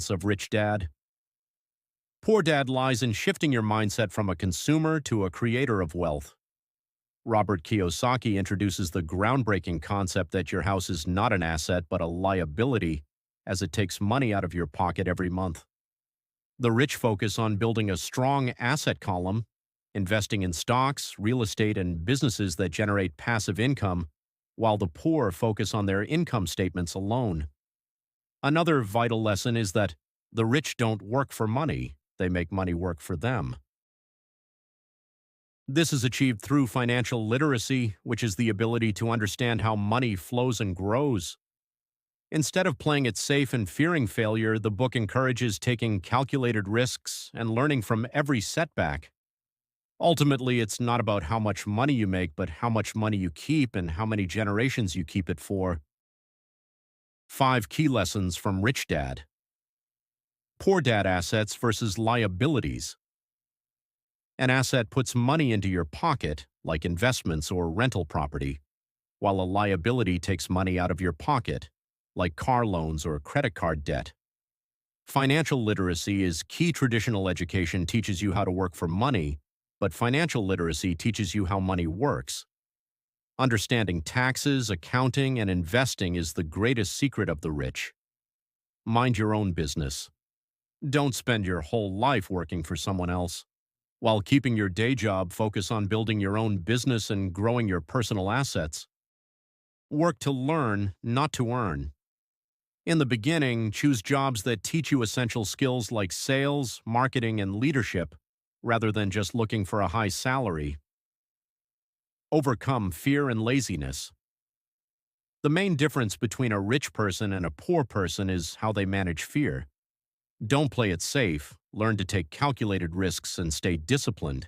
essence of Rich Dad? Poor Dad lies in shifting your mindset from a consumer to a creator of wealth. Robert Kiyosaki introduces the groundbreaking concept that your house is not an asset but a liability, as it takes money out of your pocket every month. The rich focus on building a strong asset column, investing in stocks, real estate, and businesses that generate passive income, while the poor focus on their income statements alone. Another vital lesson is that the rich don't work for money, they make money work for them. This is achieved through financial literacy, which is the ability to understand how money flows and grows. Instead of playing it safe and fearing failure, the book encourages taking calculated risks and learning from every setback. Ultimately, it's not about how much money you make, but how much money you keep and how many generations you keep it for. 5 key lessons from Rich Dad. Poor Dad assets versus liabilities. An asset puts money into your pocket, like investments or rental property, while a liability takes money out of your pocket, like car loans or credit card debt. Financial literacy is key. Traditional education teaches you how to work for money, but financial literacy teaches you how money works. Understanding taxes, accounting, and investing is the greatest secret of the rich. Mind your own business. Don't spend your whole life working for someone else. While keeping your day job, focus on building your own business and growing your personal assets. Work to learn, not to earn. In the beginning, choose jobs that teach you essential skills like sales, marketing, and leadership, rather than just looking for a high salary. Overcome fear and laziness. The main difference between a rich person and a poor person is how they manage fear. Don't play it safe, learn to take calculated risks, and stay disciplined.